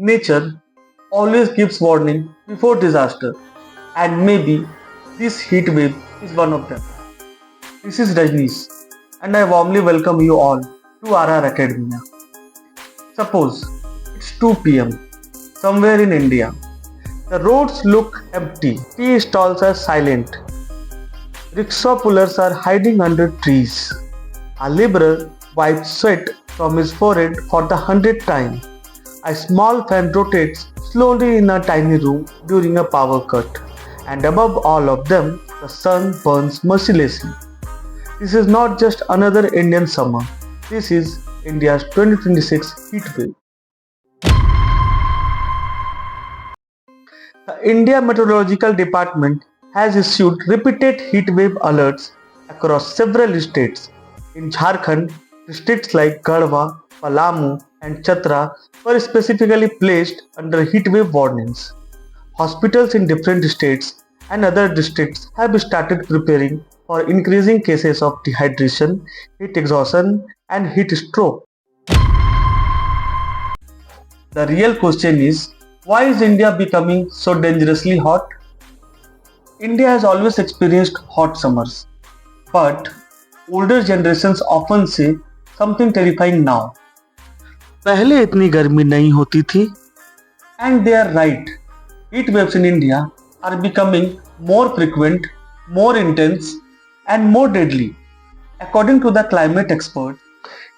Nature always gives warning before disaster, and maybe this heat wave is one of them. This is Rajnish, and I warmly welcome you all to RR Academia. Suppose it's 2 p.m. somewhere in India. The roads look empty, tea stalls are silent, rickshaw pullers are hiding under trees. A laborer wipes sweat from his forehead for the 100th time. A small fan rotates slowly in a tiny room during a power cut, and above all of them, the sun burns mercilessly. This is not just another Indian summer, this is India's 2026 heat wave. The India Meteorological Department has issued repeated heat wave alerts across several states. In Jharkhand, districts like Garhwa, Palamu, and Chatra were specifically placed under heat wave warnings. Hospitals in different states and other districts have started preparing for increasing cases of dehydration, heat exhaustion, and heat stroke. The real question is, why is India becoming so dangerously hot? India has always experienced hot summers, but older generations often say something terrifying now. पहले इतनी गर्मी नहीं होती थी. And they are right. Heat waves in India are becoming more frequent, more intense, and more deadly. According to the climate experts,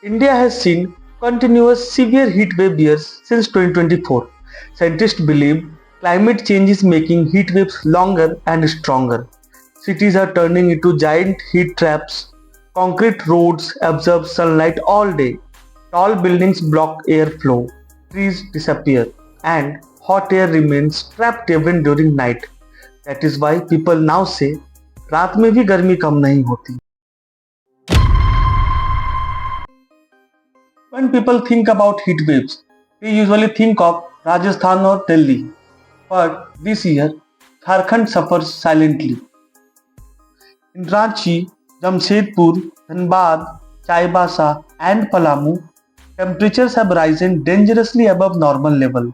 India has seen continuous severe heat wave years since 2024. Scientists believe climate change is making heat waves longer and stronger. Cities are turning into giant heat traps. Concrete roads absorb sunlight all day. Tall buildings block airflow. Trees disappear. And hot air remains trapped even during night. That is why people now say, रात में भी गर्मी कम नहीं होती. When people think about heat waves, they usually think of Rajasthan or Delhi. But this year, Jharkhand suffers silently. In Ranchi, Jamshedpur, Dhanbad, Chaibasa, and Palamu, temperatures have risen dangerously above normal level.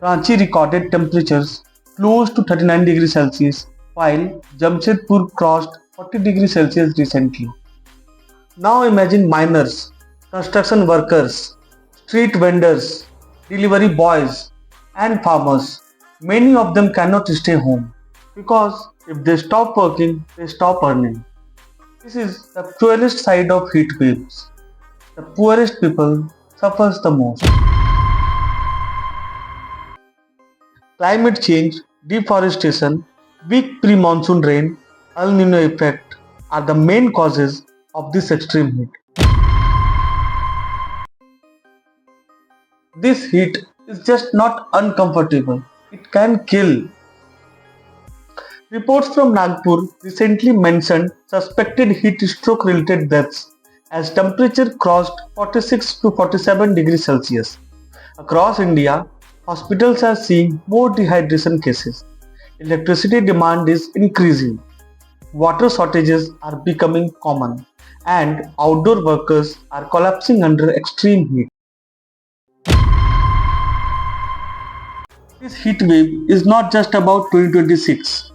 Ranchi recorded temperatures close to 39 degrees Celsius, while Jamshedpur crossed 40 degrees Celsius recently. Now imagine miners, construction workers, street vendors, delivery boys, and farmers. Many of them cannot stay home because if they stop working, they stop earning. This is the cruelest side of heat waves. The poorest people suffers the most. Climate change, deforestation, weak pre-monsoon rain, El Nino effect are the main causes of this extreme heat. This heat is just not uncomfortable, it can kill. Reports from Nagpur recently mentioned suspected heat stroke related deaths as temperature crossed 46 to 47 degrees Celsius. Across India, hospitals are seeing more dehydration cases. Electricity demand is increasing. Water shortages are becoming common, and outdoor workers are collapsing under extreme heat. This heat wave is not just about 2026.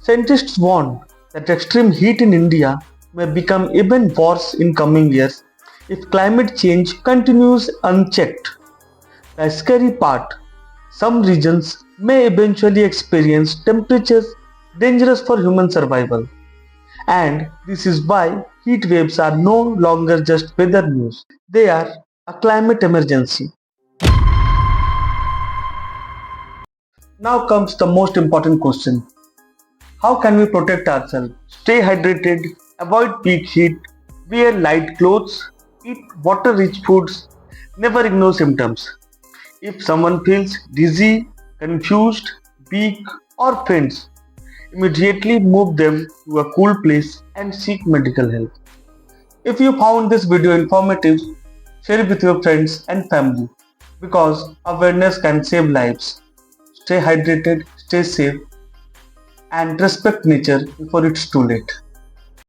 Scientists warn that extreme heat in India may become even worse in coming years if climate change continues unchecked. The scary part, some regions may eventually experience temperatures dangerous for human survival. And this is why heat waves are no longer just weather news, they are a climate emergency. Now comes the most important question. How can we protect ourselves? Stay hydrated, avoid peak heat, wear light clothes, eat water-rich foods, never ignore symptoms. If someone feels dizzy, confused, weak, or faints, immediately move them to a cool place and seek medical help. If you found this video informative, share it with your friends and family because awareness can save lives. Stay hydrated, stay safe, and respect nature before it's too late.